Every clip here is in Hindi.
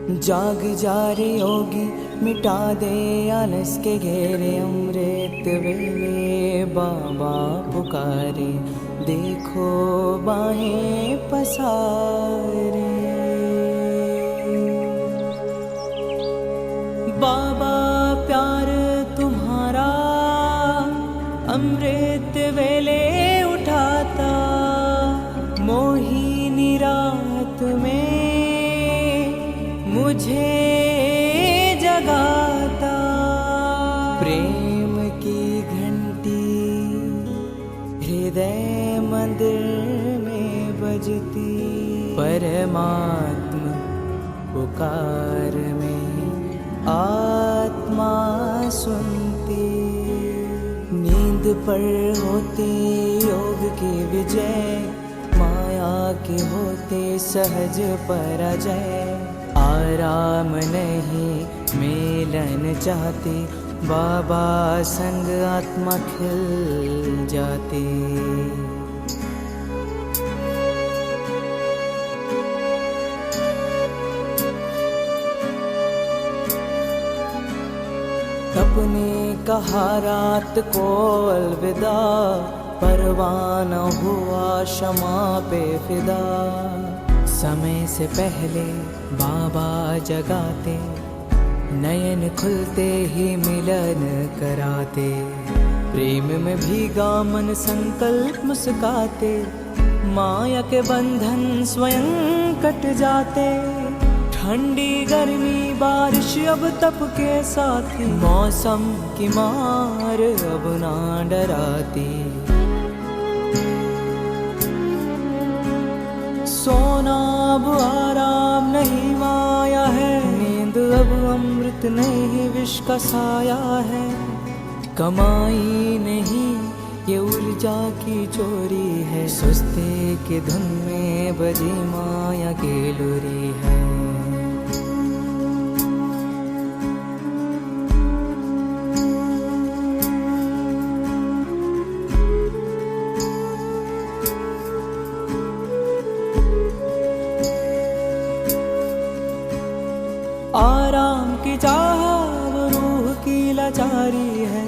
जाग जा रे योगी, मिटा दे आलस के घेरे। अमृत वेले बाबा पुकारे, देखो बाहें पसारे। बाबा प्यार तुम्हारा अमृत वेले उठाता, मोहिनी रात में मुझे जगाता। प्रेम की घंटी हृदय मंदिर में बजती, परमात्मा पुकार में आत्मा सुनती। नींद पर होती योग की विजय, माया के होते सहज पराजय। आराम नहीं मिलन चाहती, बाबा संग आत्मा खिल जाती। अपने कहा रात को अलविदा, परवाना हुआ क्षमा पे फिदा। समय से पहले बाबा जगाते, नयन खुलते ही मिलन कराते। प्रेम में भीगा मन संकल्प मुस्काते, माया के बंधन स्वयं कट जाते। ठंडी गर्मी बारिश अब तप के साथी, मौसम की मार अब ना डराती। सोना अब आराम नहीं माया है, नींद अब अमृत नहीं विष का साया है। कमाई नहीं ये ऊर्जा की चोरी है, सुस्ती की धुन में बजी माया की लुरी है। आराम की चाह वो रूह की लाचारी है,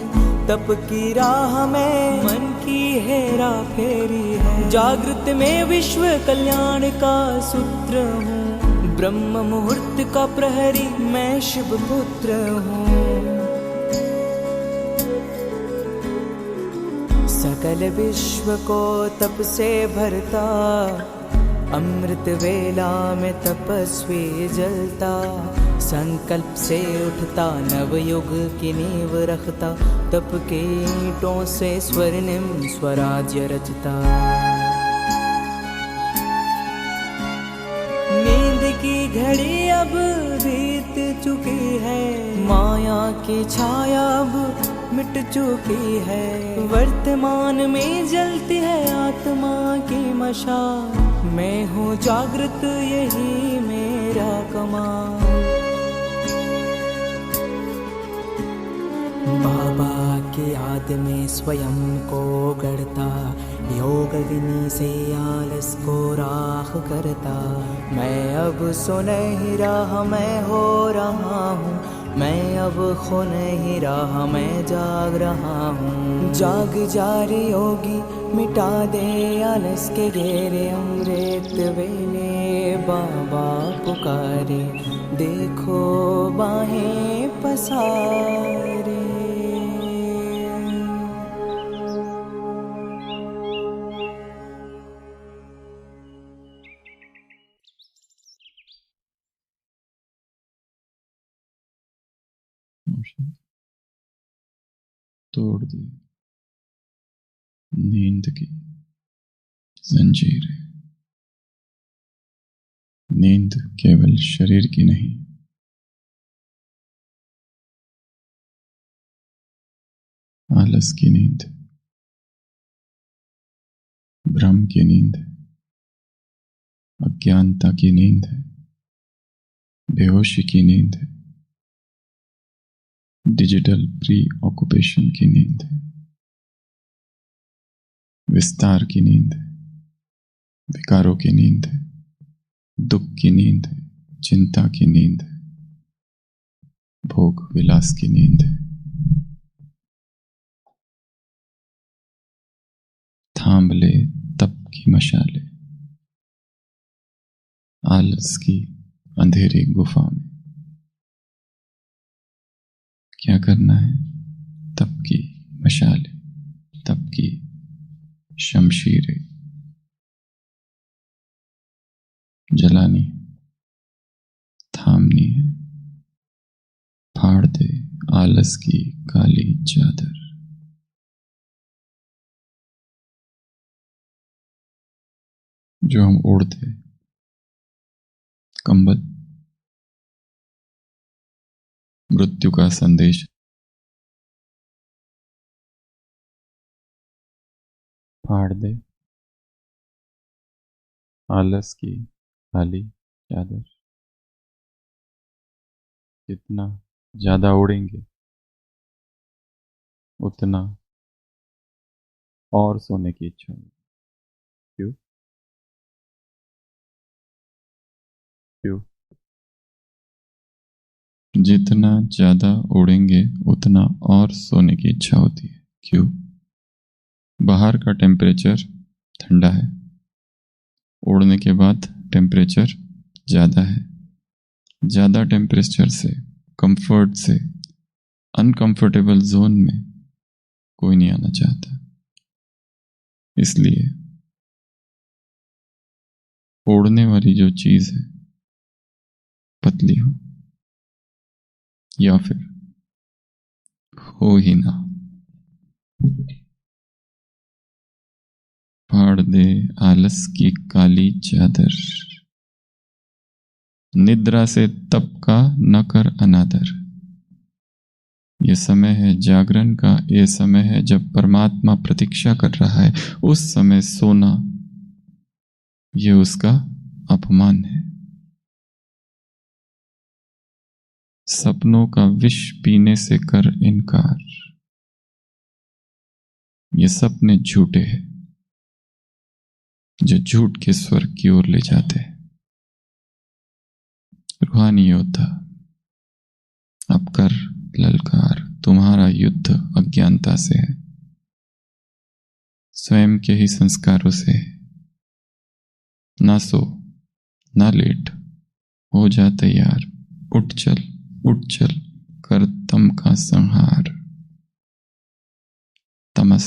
तप की राह में मन की हेरा फेरी है। जागृत में विश्व कल्याण का सूत्र हूँ, ब्रह्म मुहूर्त का प्रहरी मैं शिव पुत्र हूँ। सकल विश्व को तप से भरता, अमृत वेला में तपस्वी जलता। संकल्प से उठता नवयुग की नींव रखता, तप के ईंटों से स्वर्णिम स्वराज्य रचता। नींद की घड़ी अब बीत चुकी है, माया की छाया अब मिट चुकी है। वर्तमान में जलती है आत्मा की मशाल, मैं हूँ जागृत यही मेरा कमाल। बाबा की याद में स्वयं को गढ़ता, योग अग्नि से आलस को राख करता। मैं अब सुनहरी राह मैं हो रहा हूँ, मैं अब खो नहीं रहा मैं जाग रहा हूँ। जाग जा रे योगी, मिटा दे आलस के घेरे। अमृत वेले बाबा पुकारे, देखो बाहें पसारे। तोड़ दी नींद की जंजीरें। नींद केवल शरीर की नहीं, आलस की नींद, भ्रम की नींद, अज्ञानता की नींद है, बेहोशी की नींद है, डिजिटल प्री ऑक्यूपेशन की नींद है, विस्तार की नींद है, विकारों की नींद है, दुख की नींद है, चिंता की नींद है, भोग विलास की नींद है। थाम ले तप की मशाले, आलस की अंधेरी गुफा में। क्या करना है? तप की मशाले, तप की शमशीरें जलानी है, थामनी है। फाड़ दे आलस की काली चादर। जो हम ओढ़ते कंबल मृत्यु का संदेश। फाड़ दे आलस की काली चादर। जितना ज्यादा ओढ़ेंगे उतना और सोने की इच्छा होगी। क्यों? क्यों? जितना ज्यादा ओढ़ेंगे उतना और सोने की इच्छा होती है। क्यों? बाहर का टेम्परेचर ठंडा है, ओढ़ने के बाद टेम्परेचर ज्यादा है। ज्यादा टेम्परेचर से, कंफर्ट से अनकंफर्टेबल जोन में कोई नहीं आना चाहता। इसलिए ओढ़ने वाली जो चीज है पतली हो या फिर हो ही ना। फाड़ दे आलस की काली चादर। निद्रा से तप का न कर अनादर। ये समय है जागरण का, ये समय है जब परमात्मा प्रतीक्षा कर रहा है। उस समय सोना ये उसका अपमान है। सपनों का विष पीने से कर इनकार। ये सपने झूठे हैं जो झूठ के स्वर्ग की ओर ले जाते हैं। रूहानी योद्धा अब कर ललकार, तुम्हारा युद्ध अज्ञानता से है, स्वयं के ही संस्कारों से है। ना सो ना लेट, हो जा तैयार, उठ चल कर तम का संहार। तमस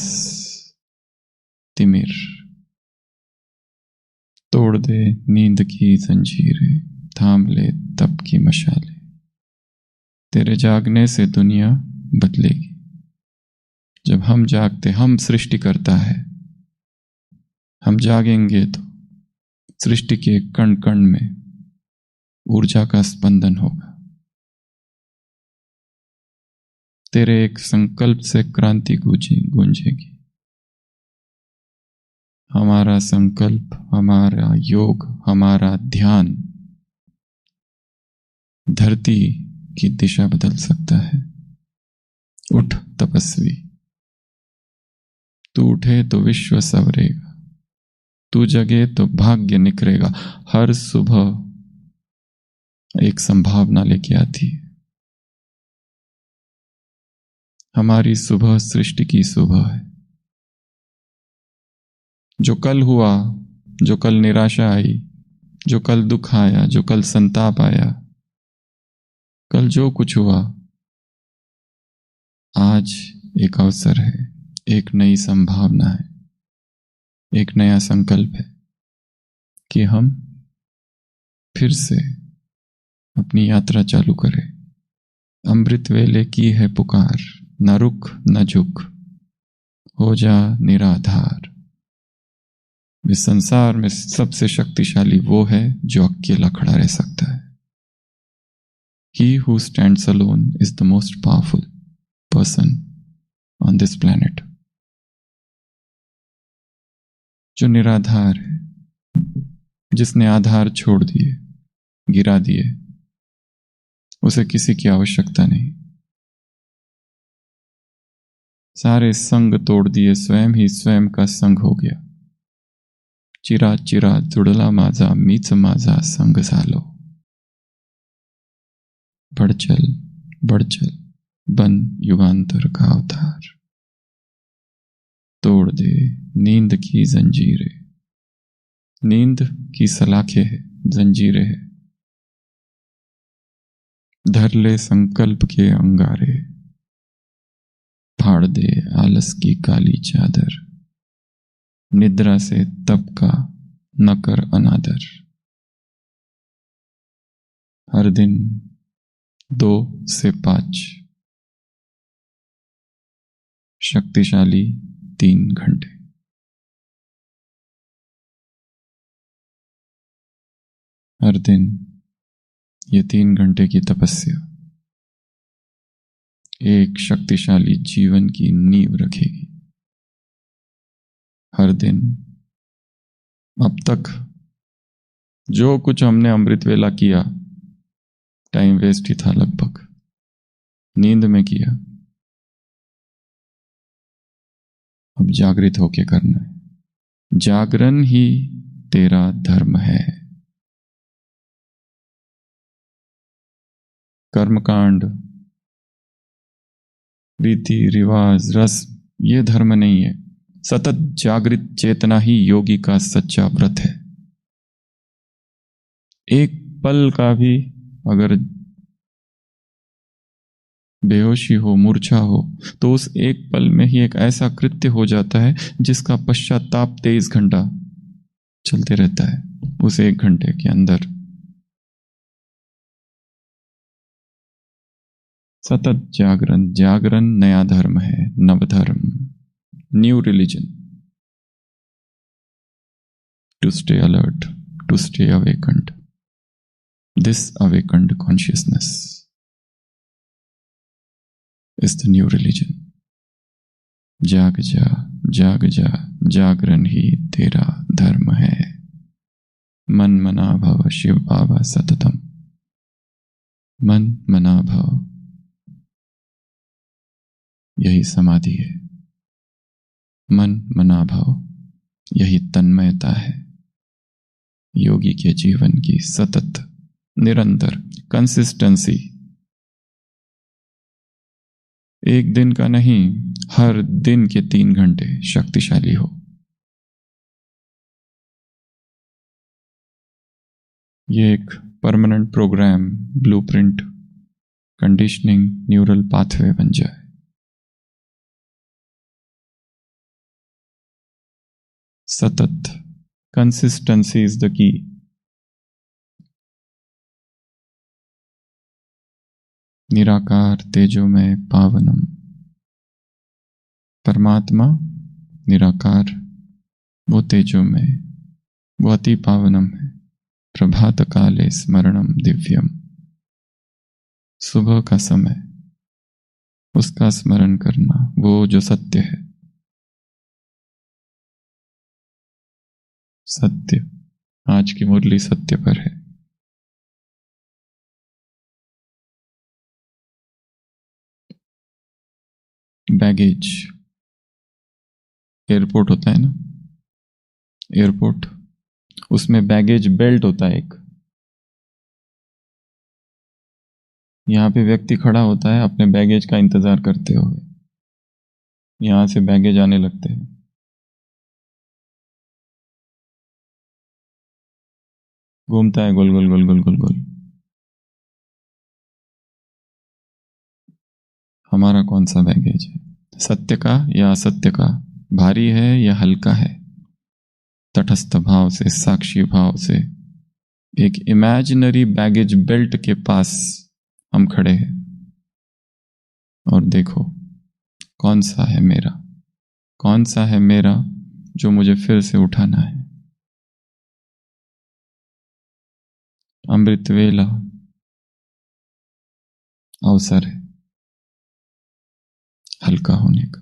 तिमिर तोड़ दे नींद की जंजीरें, थाम ले तप की मशाले। तेरे जागने से दुनिया बदलेगी। जब हम जागते, हम सृष्टि करता है, हम जागेंगे तो सृष्टि के कण कण में ऊर्जा का स्पंदन होगा। तेरे एक संकल्प से क्रांति गूंजेगी। हमारा संकल्प, हमारा योग, हमारा ध्यान धरती की दिशा बदल सकता है। उठ तपस्वी, तू उठे तो विश्व संवरेगा, तू जगे तो भाग्य निखरेगा। हर सुबह एक संभावना लेके आती है। हमारी सुबह सृष्टि की सुबह है। जो कल हुआ, जो कल निराशा आई, जो कल दुख आया, जो कल संताप आया, कल जो कुछ हुआ, आज एक अवसर है, एक नई संभावना है, एक नया संकल्प है कि हम फिर से अपनी यात्रा चालू करें। अमृत वेले की है पुकार, न रुक न झुक, हो जा निराधार। इस संसार में सबसे शक्तिशाली वो है जो अकेला खड़ा रह सकता है। He who stands alone is the most powerful person on this planet. जो निराधार है, जिसने आधार छोड़ दिए, गिरा दिए, उसे किसी की आवश्यकता नहीं। सारे संग तोड़ दिए, स्वयं ही स्वयं का संग हो गया। चिरा चिरा जुड़ला माझा, मीच माझा संग झालो। बढ़ चल बन युगांतर का अवतार। तोड़ दे नींद की जंजीरें, नींद की सलाखें है, जंजीरें है। धर ले संकल्प के अंगारे, फाड़ दे आलस की काली चादर। निद्रा से तप का न कर अनादर। हर दिन 2 से 5, शक्तिशाली 3 घंटे। हर दिन ये 3 घंटे की तपस्या एक शक्तिशाली जीवन की नींव रखेगी। हर दिन अब तक जो कुछ हमने अमृत वेला किया, टाइम वेस्ट ही था लगभग, नींद में किया। अब जागृत होके करना है। जागरण ही तेरा धर्म है। कर्मकांड, रीति रिवाज, रस्म, ये धर्म नहीं है। सतत जागृत चेतना ही योगी का सच्चा व्रत है। एक पल का भी अगर बेहोशी हो, मूर्छा हो, तो उस एक पल में ही एक ऐसा कृत्य हो जाता है जिसका पश्चाताप 23 घंटा चलते रहता है। उस 1 घंटे के अंदर सतत जागरण, जागरण नया धर्म है, नवधर्म, new religion. To stay alert, to stay awakened. This awakened consciousness is the new religion. जाग जा, जाग जा, जागरण ही तेरा धर्म है। मन मना भव शिव बाबा सततम। मन मना भव, यही समाधि है। मन मना भाव, यही तन्मयता है। योगी के जीवन की सतत, निरंतर कंसिस्टेंसी। एक दिन का नहीं, हर दिन के 3 घंटे शक्तिशाली हो। ये एक permanent programme, blueprint, conditioning, neural pathway बन जाए। सतत कंसिस्टेंसी इज द की। निराकार तेजोमय पावनम। परमात्मा निराकार, वो तेजोमय, वो अति पावनम है। प्रभात काले स्मरणम दिव्यम। सुबह का समय, उसका स्मरण करना, वो जो सत्य है। सत्य, आज की मुरली सत्य पर है। बैगेज, एयरपोर्ट होता है ना, एयरपोर्ट, उसमें बैगेज बेल्ट होता है एक। यहां पे व्यक्ति खड़ा होता है अपने बैगेज का इंतजार करते हुए। यहां से बैगेज आने लगते हैं। घूमता है गोल गोल गोल गोल गोल गोल। हमारा कौन सा बैगेज है? सत्य का या असत्य का? भारी है या हल्का है? तटस्थ भाव से, साक्षी भाव से एक इमेजिनरी बैगेज बेल्ट के पास हम खड़े हैं और देखो कौन सा है मेरा, कौन सा है मेरा जो मुझे फिर से उठाना है। अमृत वेला अवसर है हल्का होने का।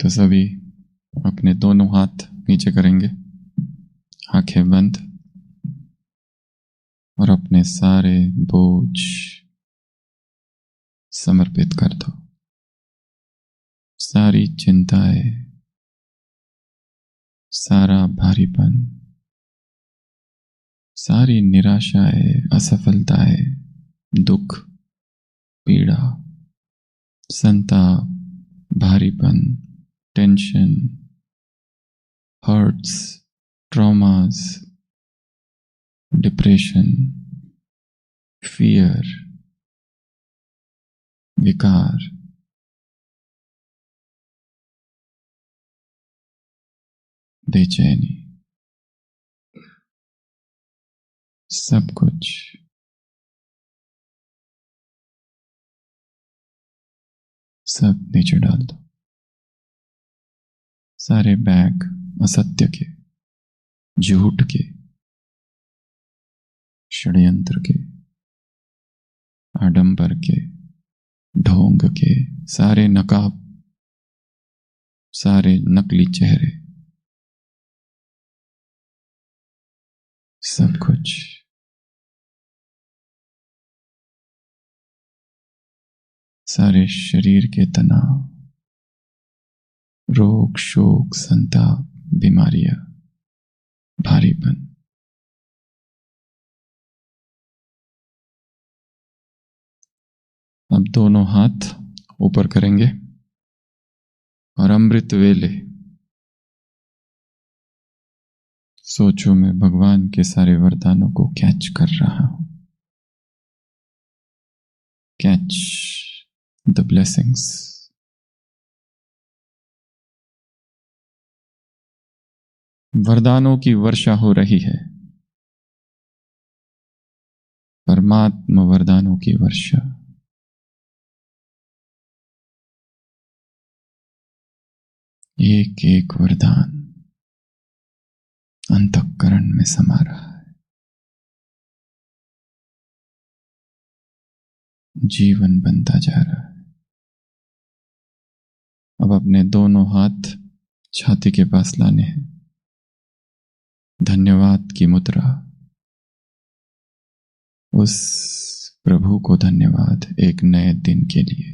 तो सभी अपने दोनों हाथ नीचे करेंगे, आंखें बंद, और अपने सारे बोझ समर्पित कर दो। सारी चिंताएं, सारा भारीपन सारी निराशाएं, असफलताएं, दुख, पीड़ा, संताप, भारीपन, tension, hurts, traumas, depression, fear, विकार, बेचैनी, सब कुछ सब नीचे डाल दो। सारे बैग असत्य के, झूठ के, षड्यंत्र के, आडंबर के, ढोंग के, सारे नकाब, सारे नकली चेहरे, सब कुछ सारे शरीर के तनाव, रोग, शोक, संताप, बीमारियां, भारीपन, अब दोनों हाथ ऊपर करेंगे और अमृत वेले सोचो मैं भगवान के सारे वरदानों को कैच कर रहा हूं। Catch the blessings. वरदानों की वर्षा हो रही है, परमात्मा वरदानों की वर्षा। एक एक वरदान अंतःकरण में समा रहा है, जीवन बनता जा रहा है। अब अपने दोनों हाथ छाती के पास लाने हैं, धन्यवाद की मुद्रा। उस प्रभु को धन्यवाद एक नए दिन के लिए,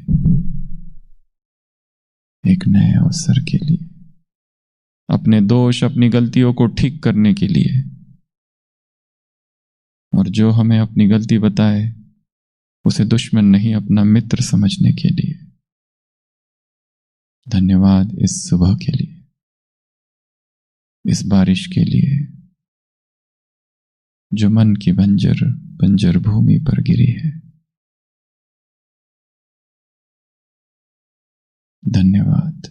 एक नए अवसर के लिए, अपने दोष, अपनी गलतियों को ठीक करने के लिए, और जो हमें अपनी गलती बताए उसे दुश्मन नहीं अपना मित्र समझने के लिए। धन्यवाद इस सुबह के लिए, इस बारिश के लिए जो मन की बंजर भूमि पर गिरी है। धन्यवाद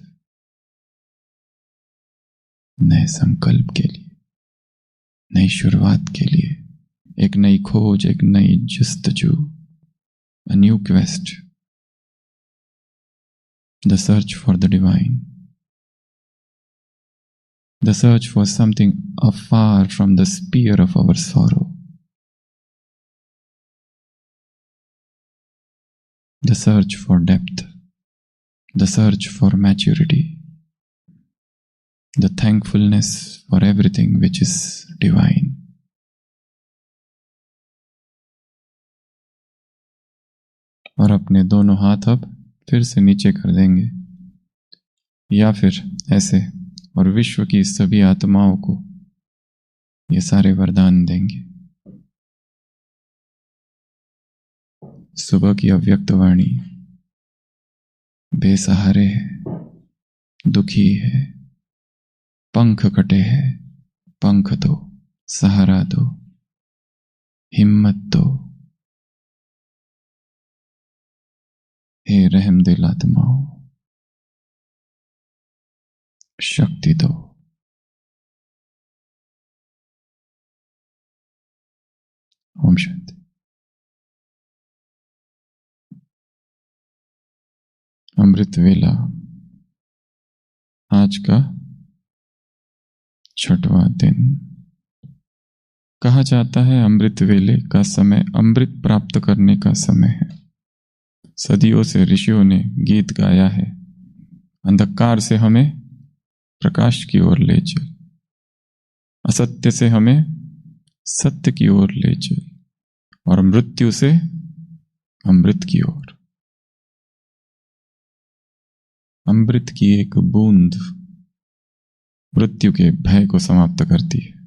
नए संकल्प के लिए, नई शुरुआत के लिए, एक नई खोज, एक नई जस्तजू, a new quest, the search for the divine, the search for something afar from the sphere of our sorrow, the search for depth, the search for maturity, the thankfulness for everything which is divine. और अपने दोनों हाथ अब फिर से नीचे कर देंगे, या फिर ऐसे, और विश्व की सभी आत्माओं को ये सारे वरदान देंगे। सुबह की अव्यक्त वाणी बेसहारे है, दुखी है, पंख कटे हैं, पंख दो, सहारा दो, हिम्मत दो। हे रहम दिल आत्माओं, शक्ति दो। ओम शांति। अमृत वेला आज का 6वां दिन। कहा जाता है अमृत वेले का समय अमृत प्राप्त करने का समय है। सदियों से ऋषियों ने गीत गाया है, अंधकार से हमें प्रकाश की ओर ले चल, असत्य से हमें सत्य की ओर ले चल, और मृत्यु से अमृत की ओर। अमृत की एक बूंद मृत्यु के भय को समाप्त करती है।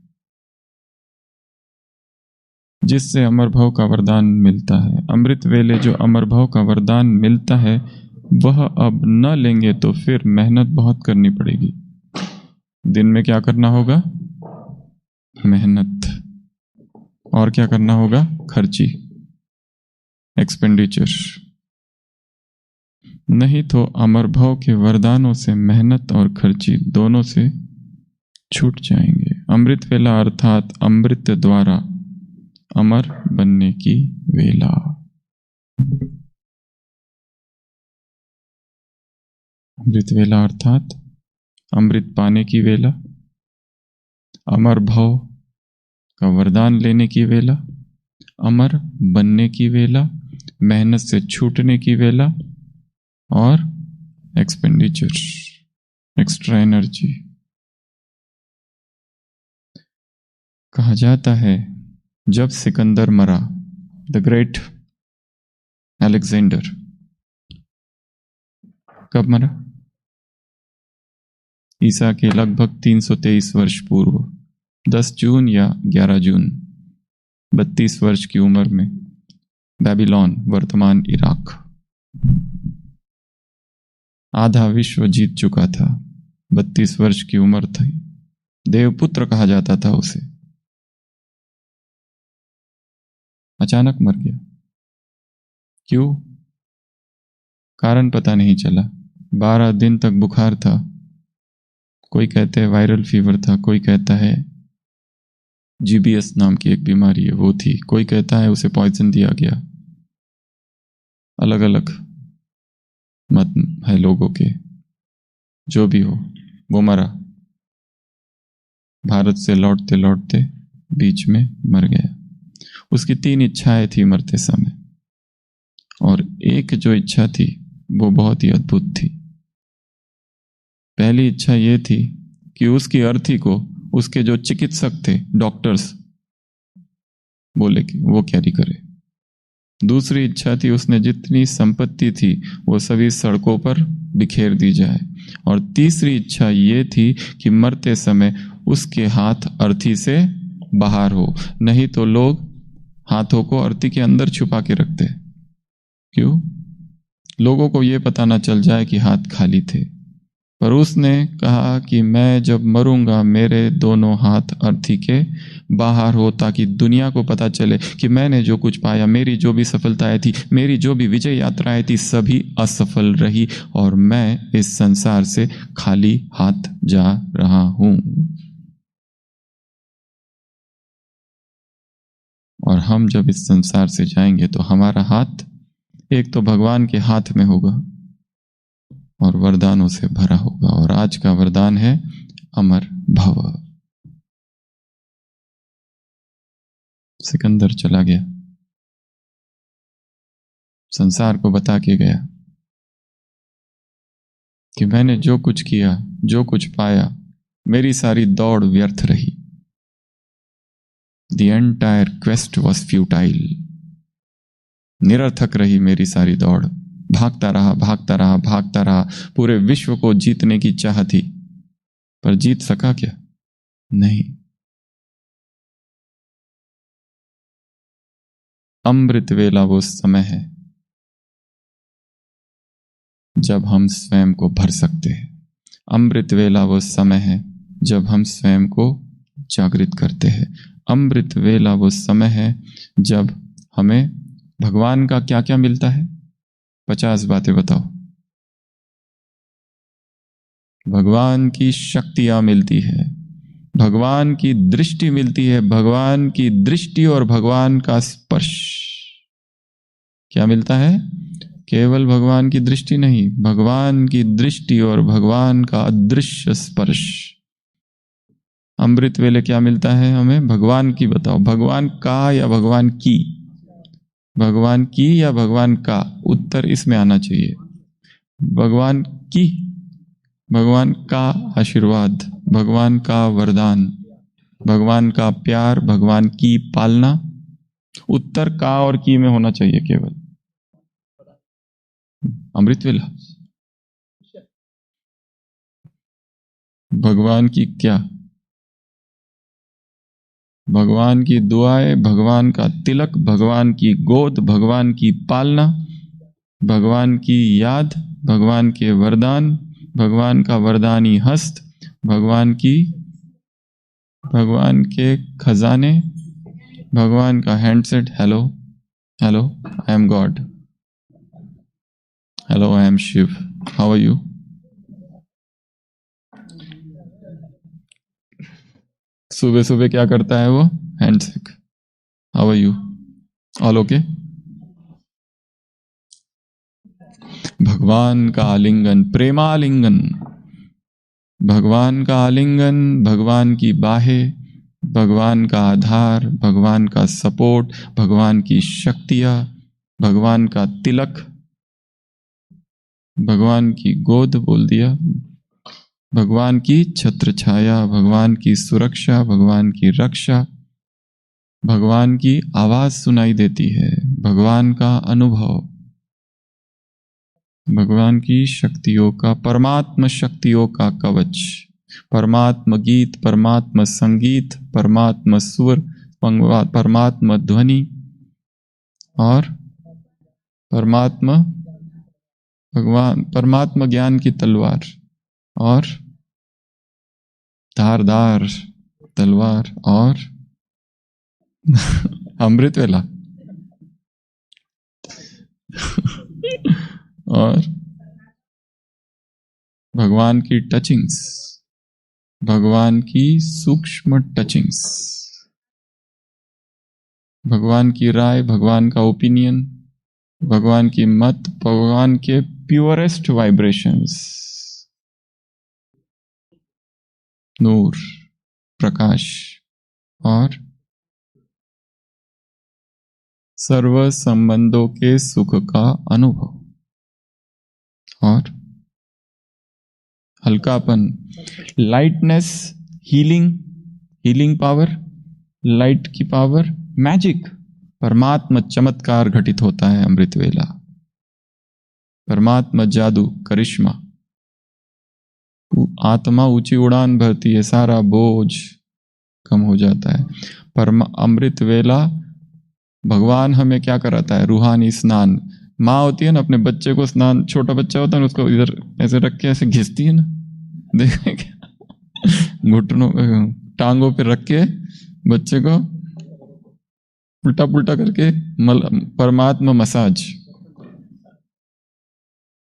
जिससे अमर भव का वरदान मिलता है। अमृत वेले जो अमर भव का वरदान मिलता है वह अब न लेंगे तो फिर मेहनत बहुत करनी पड़ेगी। दिन में क्या करना होगा? मेहनत। और क्या करना होगा? खर्ची, एक्सपेंडिचर। नहीं तो अमर भव के वरदानों से मेहनत और खर्ची दोनों से छूट जाएंगे। अमृत वेला अर्थात अमृत द्वारा अमर बनने की वेला। अमृत वेला अर्थात अमृत पाने की वेला, अमर भव का वरदान लेने की वेला, अमर बनने की वेला, मेहनत से छूटने की वेला और एक्सपेंडिचर, एक्स्ट्रा एनर्जी। कहा जाता है जब सिकंदर मरा, द ग्रेट अलेक्जेंडर, कब मरा? ईसा के लगभग 323 वर्ष पूर्व, 10 जून या 11 जून, 32 वर्ष की उम्र में बेबीलोन, वर्तमान इराक, आधा विश्व जीत चुका था। 32 वर्ष की उम्र थी। देवपुत्र कहा जाता था उसे। अचानक मर गया। क्यों? कारण पता नहीं चला। 12 दिन तक बुखार था। कोई कहते हैं वायरल फीवर था, कोई कहता है जीबीएस नाम की एक बीमारी है वो थी, कोई कहता है उसे पॉइजन दिया गया। अलग अलग मत है लोगों के। जो भी हो, वो मरा। भारत से लौटते लौटते बीच में मर गया। उसकी 3 इच्छाएं थी मरते समय, और एक जो इच्छा थी वो बहुत ही अद्भुत थी। पहली इच्छा ये थी कि उसकी अर्थी को उसके जो चिकित्सक थे, डॉक्टर्स, बोले कि वो कैरी करे। दूसरी इच्छा थी उसने जितनी संपत्ति थी वो सभी सड़कों पर बिखेर दी जाए। और तीसरी इच्छा ये थी कि मरते समय उसके हाथ अर्थी से बाहर हो, नहीं तो लोग हाथों को अर्थी के अंदर छुपा के रखते। क्यों? लोगों को यह पता ना चल जाए कि हाथ खाली थे। पर उसने कहा कि मैं जब मरूंगा मेरे दोनों हाथ अर्थी के बाहर हो, ताकि दुनिया को पता चले कि मैंने जो कुछ पाया, मेरी जो भी सफलताएं थी, मेरी जो भी विजय यात्राएं थी, सभी असफल रही और मैं इस संसार से खाली हाथ जा रहा हूं। और हम जब इस संसार से जाएंगे तो हमारा हाथ एक तो भगवान के हाथ में होगा और वरदानों से भरा होगा। और आज का वरदान है अमर भव। सिकंदर चला गया, संसार को बता के गया कि मैंने जो कुछ किया, जो कुछ पाया, मेरी सारी दौड़ व्यर्थ रही। The entire quest was futile. निरर्थक रही मेरी सारी दौड़। भागता रहा, भागता रहा, भागता रहा। पूरे विश्व को जीतने की चाह थी, पर जीत सका क्या? नहीं। अमृत वेला वो समय है जब हम स्वयं को भर सकते हैं। अमृत वेला वो समय है जब हम स्वयं को जागृत करते हैं। अमृत वेला वो समय है जब हमें भगवान का क्या क्या मिलता है। 50 बातें बताओ। भगवान की शक्तियां मिलती है, भगवान की दृष्टि मिलती है, भगवान की दृष्टि और भगवान का स्पर्श। क्या मिलता है? केवल भगवान की दृष्टि नहीं, भगवान की दृष्टि और भगवान का अदृश्य स्पर्श। अमृत वेले क्या मिलता है हमें? भगवान की बताओ। भगवान का या भगवान की? भगवान की या भगवान का? उत्तर इसमें आना चाहिए। भगवान की। भगवान का आशीर्वाद, भगवान का वरदान, भगवान का प्यार, भगवान की पालना। उत्तर का और की में होना चाहिए केवल। अमृत वेला भगवान की क्या? भगवान की दुआएं, भगवान का तिलक, भगवान की गोद, भगवान की पालना, भगवान की याद, भगवान के वरदान, भगवान का वरदानी हस्त, भगवान के खजाने, भगवान का handset. Hello hello, I am God. Hello, I am Shiva. How are you? सुबह सुबह क्या करता है वो? Handshake. How are you? All okay? भगवान का आलिंगन, प्रेमालिंगन, भगवान का आलिंगन, भगवान की बाहें, भगवान का आधार, भगवान का सपोर्ट, भगवान की शक्तियां, भगवान का तिलक, भगवान की गोद बोल दिया, भगवान की छत्र छाया, भगवान की सुरक्षा, भगवान की रक्षा, भगवान की आवाज सुनाई देती है, भगवान का अनुभव, भगवान की शक्तियों का, परमात्म शक्तियों का कवच, परमात्म गीत, परमात्म संगीत, परमात्म सुर, परमात्म ध्वनि और परमात्मा भगवान, परमात्म ज्ञान की तलवार और धारदार तलवार और अमृत वेला और भगवान की टचिंग्स, भगवान की सूक्ष्म टचिंग्स, भगवान की राय, भगवान का ओपिनियन, भगवान की मत, भगवान के प्योरेस्ट वाइब्रेशंस, नूर, प्रकाश और सर्व संबंधों के सुख का अनुभव और हल्कापन, लाइटनेस, हीलिंग पावर, लाइट की पावर, मैजिक, परमात्मा चमत्कार घटित होता है अमृत वेला, परमात्मा जादू, करिश्मा, आत्मा ऊंची उड़ान भरती है, सारा बोझ कम हो जाता है। अमृत वेला भगवान हमें क्या कराता है? रूहानी स्नान। माँ होती है ना, अपने बच्चे को स्नान, छोटा बच्चा होता है ना, उसको इधर ऐसे रख के ऐसे घिसती है ना, देखें क्या? घुटनों टांगों पे रख के बच्चे को उल्टा पुल्टा करके परमात्मा मसाज,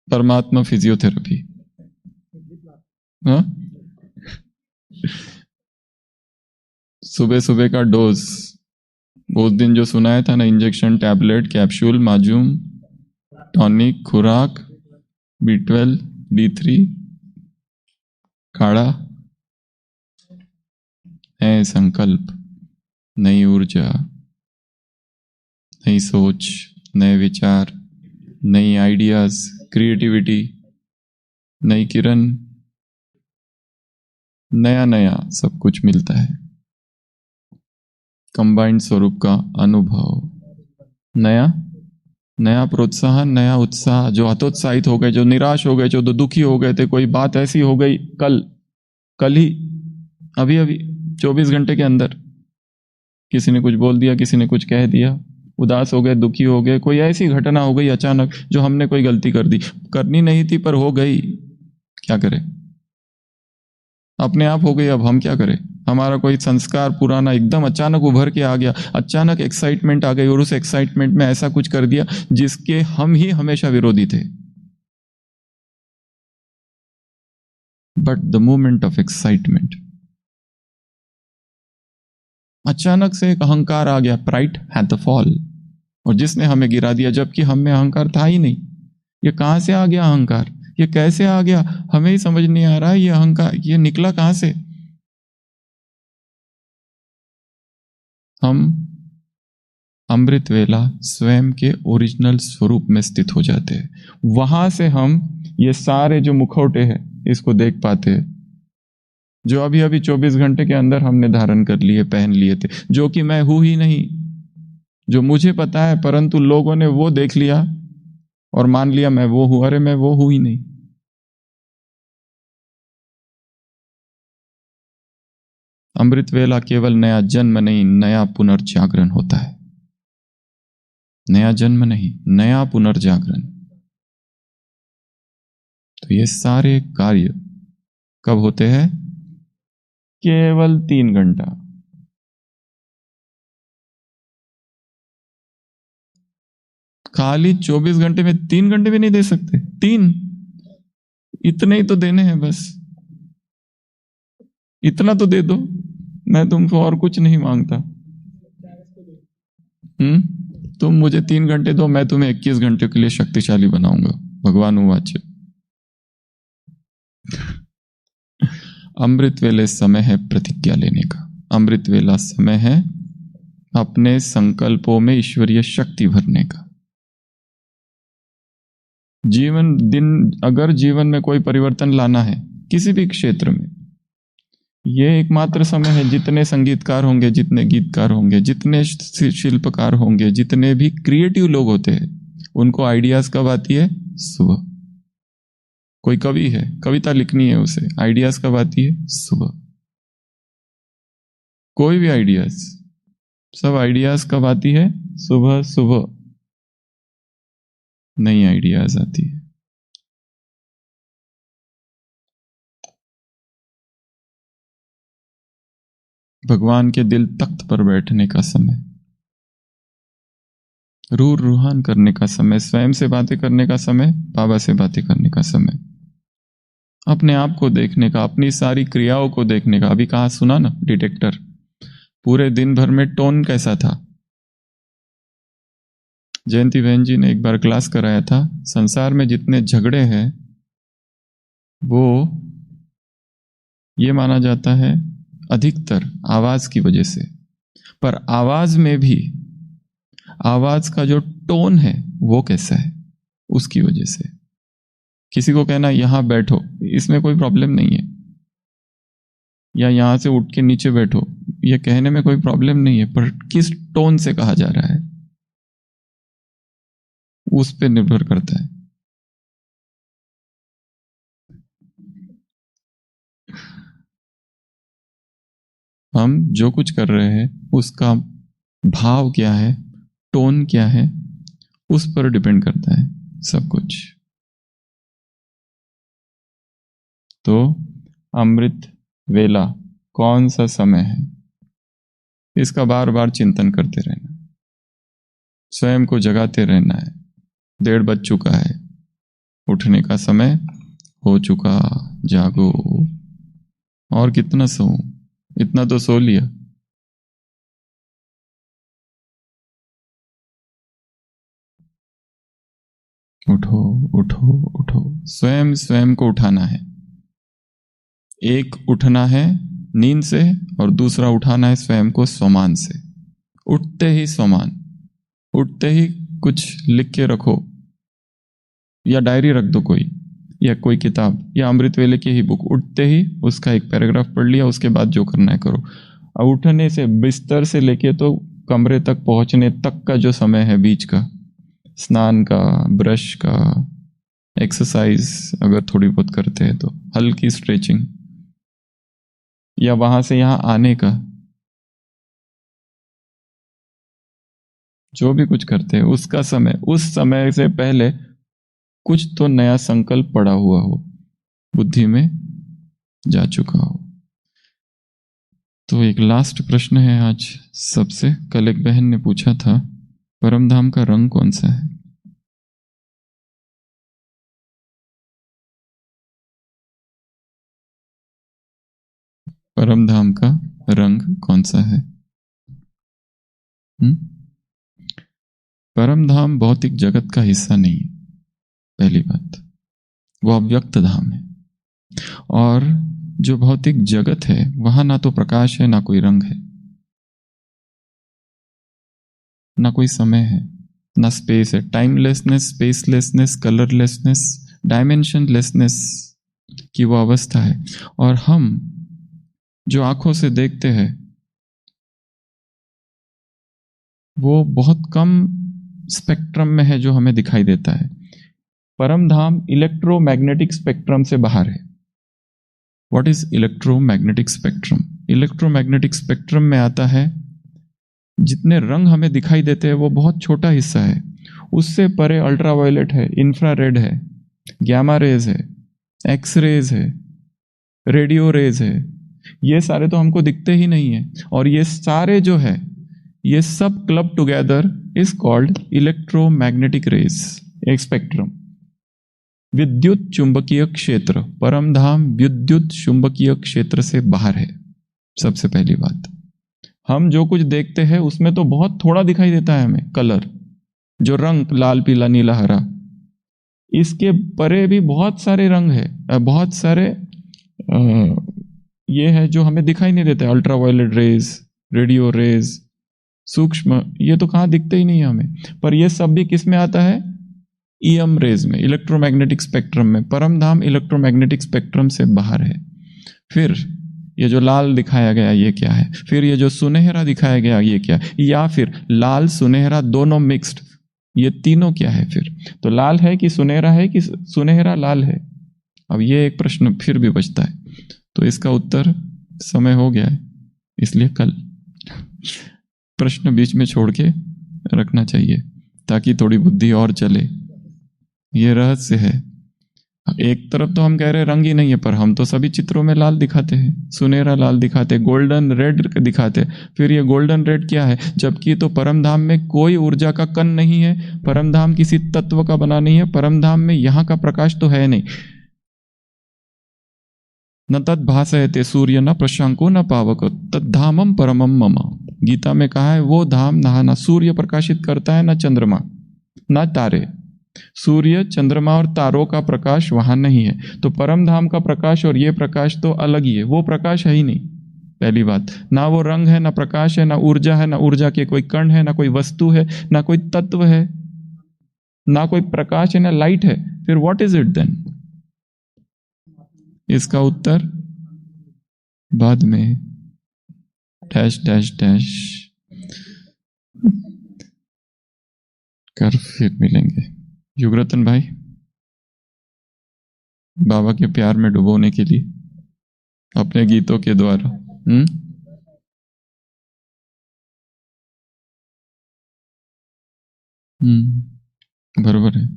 परमात्मा फिजियोथेरेपी। हाँ, सुबह सुबह का डोज, उस दिन जो सुनाया था ना, इंजेक्शन, टैबलेट, कैप्सूल, माजूम, टॉनिक, खुराक, B12, D3, काढ़ा, नए संकल्प, नई ऊर्जा, नई सोच, नए विचार, नई आइडियाज, क्रिएटिविटी, नई किरण, नया नया सब कुछ मिलता है। कंबाइंड स्वरूप का अनुभव, नया नया प्रोत्साहन, नया उत्साह। जो हतोत्साहित हो गए, जो निराश हो गए, जो दुखी हो गए थे, कोई बात ऐसी हो गई कल ही, अभी 24 घंटे के अंदर किसी ने कुछ बोल दिया, किसी ने कुछ कह दिया, उदास हो गए, दुखी हो गए, कोई ऐसी घटना हो गई अचानक जो हमने कोई गलती कर दी, करनी नहीं थी पर हो गई, क्या करें? अपने आप हो गई, अब हम क्या करें? हमारा कोई संस्कार पुराना एकदम अचानक उभर के आ गया, अचानक एक्साइटमेंट आ गई और उस एक्साइटमेंट में ऐसा कुछ कर दिया जिसके हम ही हमेशा विरोधी थे। But the moment of excitement, अचानक से एक अहंकार आ गया, प्राइड हैड द फॉल, और जिसने हमें गिरा दिया, जबकि हम में अहंकार था ही नहीं। ये कहां से आ गया अहंकार? ये कैसे आ गया? हमें ही समझ नहीं आ रहा है, ये अहंकार ये निकला कहां से? हम अमृत वेला स्वयं के ओरिजिनल स्वरूप में स्थित हो जाते हैं। वहां से हम ये सारे जो मुखौटे हैं इसको देख पाते हैं, जो अभी अभी 24 घंटे के अंदर हमने धारण कर लिए, पहन लिए थे, जो कि मैं हूं ही नहीं, जो मुझे पता है, परंतु लोगों ने वो देख लिया और मान लिया मैं वो हूं। अरे मैं वो हूं ही नहीं। अमृत वेला केवल नया जन्म नहीं, नया पुनर्जागरण होता है। नया जन्म नहीं, नया पुनर्जागरण। तो ये सारे कार्य कब होते हैं? केवल 3 घंटा। खाली 24 घंटे में 3 घंटे भी नहीं दे सकते? 3, इतने ही तो देने हैं बस। इतना तो दे दो, मैं तुमको और कुछ नहीं मांगता। तुम मुझे 3 घंटे दो, मैं तुम्हें 21 घंटे के लिए शक्तिशाली बनाऊंगा। भगवान उवाच। अमृत वेले समय है प्रतिज्ञा लेने का। अमृत वेला समय है अपने संकल्पों में ईश्वरीय शक्ति भरने का। अगर जीवन में कोई परिवर्तन लाना है किसी भी क्षेत्र में, यह एकमात्र समय है। जितने संगीतकार होंगे, जितने गीतकार होंगे, जितने शिल्पकार होंगे, जितने भी क्रिएटिव लोग होते हैं, उनको आइडियाज कब आती है? सुबह। कोई कवि है, कविता लिखनी है उसे, आइडियाज कब आती है? सुबह। कोई भी आइडियाज, सब आइडियाज कब आती है? सुबह सुबह नई आइडियाज आती है। भगवान के दिल तख्त पर बैठने का समय, रूह रूहान करने का समय, स्वयं से बातें करने का समय, बाबा से बातें करने का समय, अपने आप को देखने का, अपनी सारी क्रियाओं को देखने का। अभी कहा सुना ना, डिटेक्टर, पूरे दिन भर में टोन कैसा था। जयंती बहन जी ने एक बार क्लास कराया था, संसार में जितने झगड़े हैं वो ये माना जाता है अधिकतर आवाज की वजह से, पर आवाज में भी आवाज का जो टोन है वो कैसा है उसकी वजह से। किसी को कहना यहां बैठो, इसमें कोई प्रॉब्लम नहीं है, या यहां से उठ के नीचे बैठो, ये कहने में कोई प्रॉब्लम नहीं है, पर किस टोन से कहा जा रहा है उस पे निर्भर करता है। हम जो कुछ कर रहे हैं उसका भाव क्या है, टोन क्या है, उस पर डिपेंड करता है सब कुछ। तो अमृत वेला कौन सा समय है, इसका बार बार चिंतन करते रहना, स्वयं को जगाते रहना है। 1:30 बज चुका है, उठने का समय हो चुका, जागो। और कितना सोऊं? इतना तो सो लिया। उठो उठो उठो, स्वयं स्वयं को उठाना है। एक उठना है नींद से और दूसरा उठाना है स्वयं को सोमान से। उठते ही सोमान, उठते ही कुछ लिख के रखो, या डायरी रख दो कोई, या कोई किताब, या अमृत वेले की ही बुक। उठते ही उसका एक पैराग्राफ पढ़ लिया, उसके बाद जो करना है करो। और उठने से, बिस्तर से लेके तो कमरे तक पहुंचने तक का जो समय है बीच का, स्नान का, ब्रश का, एक्सरसाइज अगर थोड़ी बहुत करते हैं तो हल्की स्ट्रेचिंग, या वहां से यहां आने का, जो भी कुछ करते हैं उसका समय, उस समय से पहले कुछ तो नया संकल्प पड़ा हुआ हो, बुद्धि में जा चुका हो। तो एक लास्ट प्रश्न है आज सबसे। कल एक बहन ने पूछा था परमधाम का रंग कौन सा है? परमधाम का रंग कौन सा है? परमधाम भौतिक जगत का हिस्सा नहीं है, पहली बात। वो अव्यक्त धाम है, और जो भौतिक जगत है वहां ना तो प्रकाश है, ना कोई रंग है, ना कोई समय है, ना स्पेस है। टाइमलेसनेस, स्पेसलेसनेस, कलरलेसनेस, डायमेंशनलेसनेस की वो अवस्था है। और हम जो आंखों से देखते हैं वो बहुत कम स्पेक्ट्रम में है जो हमें दिखाई देता है। परमधाम इलेक्ट्रोमैग्नेटिक स्पेक्ट्रम से बाहर है। What is electromagnetic spectrum? Electromagnetic spectrum में आता है जितने रंग हमें दिखाई देते हैं वो बहुत छोटा हिस्सा है, उससे परे अल्ट्रावायलेट है, इंफ्रारेड है, गैमा रेज है, एक्स रेज है, रेडियो रेज है, ये सारे तो हमको दिखते ही नहीं है। और ये सारे जो है ये सब club together is called electromagnetic rays, एक स्पेक्ट्रम। विद्युत चुंबकीय क्षेत्र, परम धाम विद्युत चुंबकीय क्षेत्र से बाहर है। सबसे पहली बात, हम जो कुछ देखते हैं उसमें तो बहुत थोड़ा दिखाई देता है हमें कलर, जो रंग लाल पीला नीला हरा, इसके परे भी बहुत सारे रंग है, बहुत सारे ये है जो हमें दिखाई नहीं देते, अल्ट्रावायलेट रेज, रेडियो रेज, सूक्ष्म, ये तो कहाँ दिखते ही नहीं है हमें। पर ये सब भी किस में आता है? ईएम रेज में, इलेक्ट्रोमैग्नेटिक स्पेक्ट्रम में। परम धाम इलेक्ट्रोमैग्नेटिक स्पेक्ट्रम से बाहर है। फिर ये जो लाल दिखाया गया ये क्या है? फिर ये जो सुनहरा दिखाया गया ये क्या है? या फिर लाल सुनहरा दोनों मिक्स्ड, ये तीनों क्या है? फिर तो लाल है कि सुनहरा है कि सुनहरा लाल है? अब ये एक प्रश्न फिर भी बचता है, तो इसका उत्तर समय हो गया है, इसलिए कल प्रश्न बीच में छोड़ के रखना चाहिए ताकि थोड़ी बुद्धि और चले। ये रहस्य है। एक तरफ तो हम कह रहे रंग ही नहीं है, पर हम तो सभी चित्रों में लाल दिखाते हैं, सुनहरा लाल दिखाते, गोल्डन रेड दिखाते। फिर ये गोल्डन रेड क्या है? जबकि तो परम धाम में कोई ऊर्जा का कण नहीं है, परम धाम किसी तत्व का बना नहीं है, परम धाम में यहां का प्रकाश तो है नहीं। न तद भासयते सूर्य न प्रशंको न पावक तद्धामम परमम मम। गीता में कहा है वो धाम ना सूर्य प्रकाशित करता है, न चंद्रमा, न तारे। सूर्य, चंद्रमा और तारों का प्रकाश वहां नहीं है। तो परम धाम का प्रकाश और ये प्रकाश तो अलग ही है, वो प्रकाश है ही नहीं। पहली बात, ना वो रंग है, ना प्रकाश है, ना ऊर्जा है, ना ऊर्जा के कोई कण है, ना कोई वस्तु है, ना कोई तत्व है, ना कोई प्रकाश है, ना लाइट है। फिर व्हाट इज इट देन? इसका उत्तर बाद में डैश डैश डैश कर फिर मिलेंगे। युगरतन भाई, बाबा के प्यार में डुबोने के लिए अपने गीतों के द्वारा बरोबर है।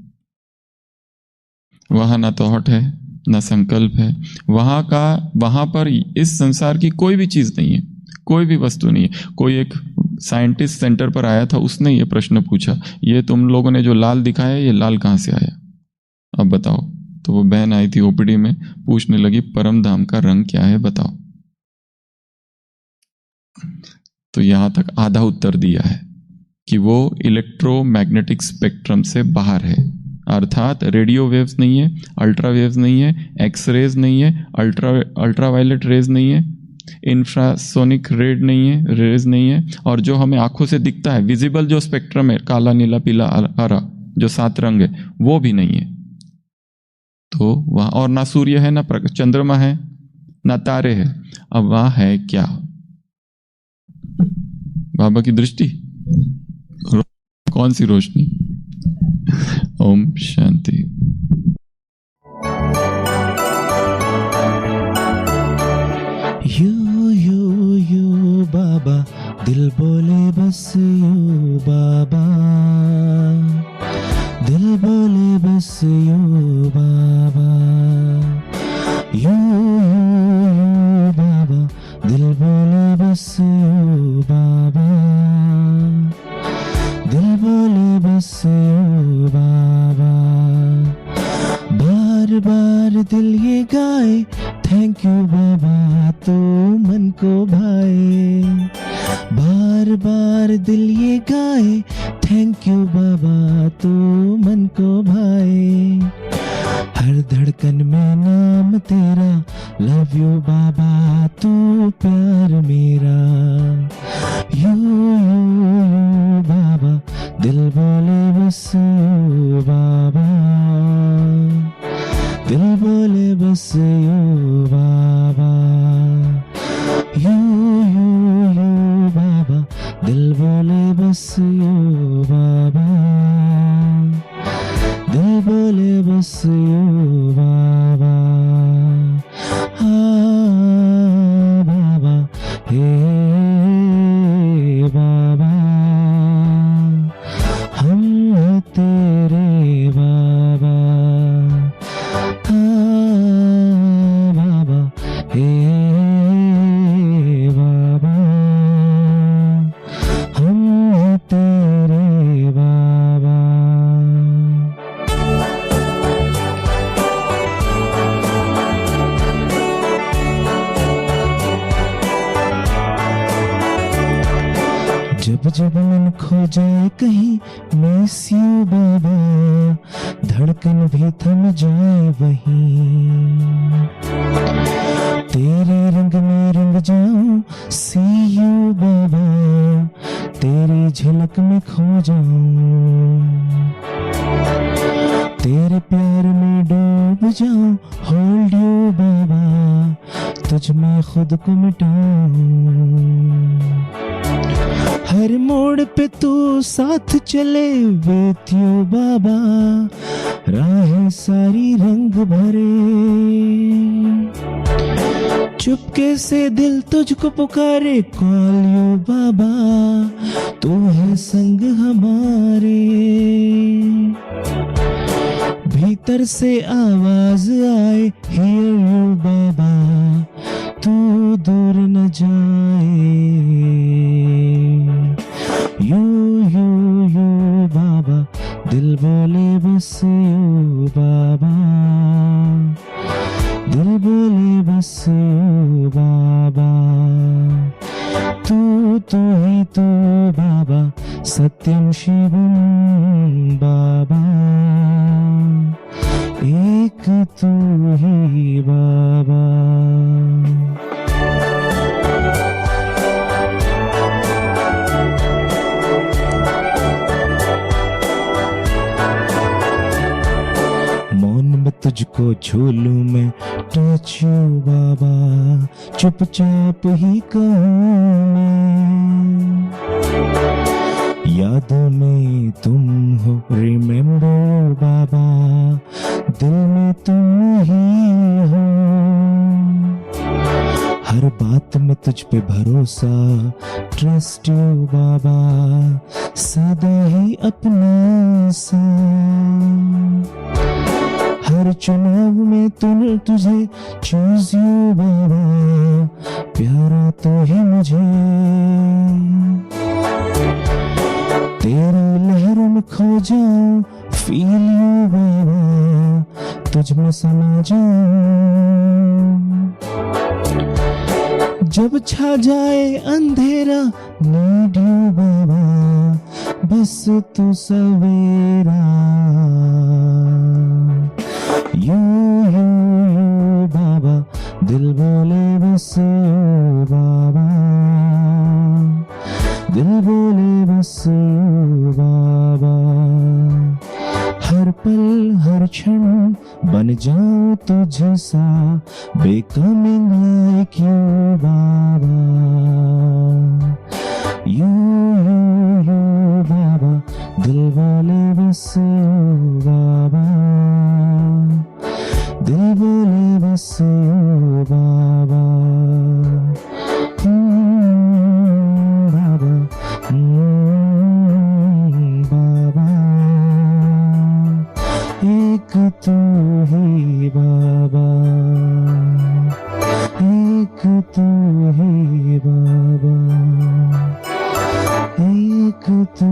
वहां ना थॉट है ना संकल्प है, वहां पर इस संसार की कोई भी चीज नहीं है, कोई भी वस्तु नहीं है। कोई एक साइंटिस्ट सेंटर पर आया था, उसने ये प्रश्न पूछा, ये तुम लोगों ने जो लाल दिखाया ये लाल कहां से आया, अब बताओ। तो वो बहन आई थी ओपीडी में, पूछने लगी परम धाम का रंग क्या है बताओ। तो यहां तक आधा उत्तर दिया है कि वो इलेक्ट्रोमैग्नेटिक स्पेक्ट्रम से बाहर है, अर्थात रेडियो वेव्स नहीं है, अल्ट्रा वेव्स नहीं है, एक्स रेज नहीं है, अल्ट्रावायलेट रेज नहीं है, इंफ्रासोनिक रेड नहीं है, रेज नहीं है, और जो हमें आंखों से दिखता है विजिबल जो स्पेक्ट्रम है, काला नीला पीला हरा जो 7 रंग है, वो भी नहीं है। तो वहां और ना सूर्य है, ना चंद्रमा है, ना तारे है। अब वहां है क्या? बाबा की दृष्टि, कौन सी रोशनी? ओम शांति। यू बाबा, दिल बोले बस यू बाबा, दिल बोले बस यू बाबा, यू बाबा, दिल बोले बस यू बाबा, दिल बोले बस यू बाबा। बार बार दिल ये गाए थैंक यू बाबा, तो मन को भाए। बार बार दिल ये गाए थैंक यू बाबा, तो मन को भाए। हर धड़कन में नाम तेरा, लव यू बाबा, तू प्यार मेरा। यू बाबा, दिल बोले बस यू बाबा, दिल बोले बस यू बाबा। यू बाबा, दिल बोले बस यू बाबा, दिल बोले बस यू बाबा। जब जब मन खो जाए कहीं मिस यू बाबा, धड़कन भी थम जाए वहीं, तेरे रंग में रंग जाऊं सी यू बाबा, तेरी झलक में खो जाऊं, तेरे प्यार में डूब जाऊं होल्ड यू बाबा, तुझ में खुद को मिटाऊं, हर मोड़ पे तू साथ चले विथ यू बाबा, राहें सारी रंग भरे, चुपके से दिल तुझको पुकारे कॉल यू बाबा, तू है संग हमारे, भीतर से आवाज आए हियर यू बाबा, तू दूर न जाए, यू यू यू बाबा, दिल बोले बस यू बाबा, दिल बोले बस यू बाबा, तू ही तू बाबा, सत्यम शिवम बाबा, एक तू ही बाबा। मौन में तुझको छू लूं मैं टच यू बाबा, चुपचाप ही कहूं मैं, यादों में तुम हो रिमेम्बर बाबा, दिल में तुम ही हो, हर बात में तुझ पे भरोसा ट्रस्ट यू बाबा, सदा ही अपना सा, हर चुनाव में तुझे चूज यू बाबा, प्यारा तो ही मुझे, तेरी लहरों में खो जाऊं फील यू बाबा, तुझ में समा जाऊं, जब छा जाए अंधेरा नीड यू बाबा, बस तू सवेरा, यू यू यू बाबा, दिल बोले बस यू बाबा, दिल बोले बस यू बाबा, हर पल हर क्षण बन जाऊं तुझ सा, becoming like you बाबा, यू यू बाबा, दिल बोले बस यू बाबा, दिल बोले बस यू बाबा, बाबा बाबा, एक तू ही बाबा, एक तू ही बाबा, एक तू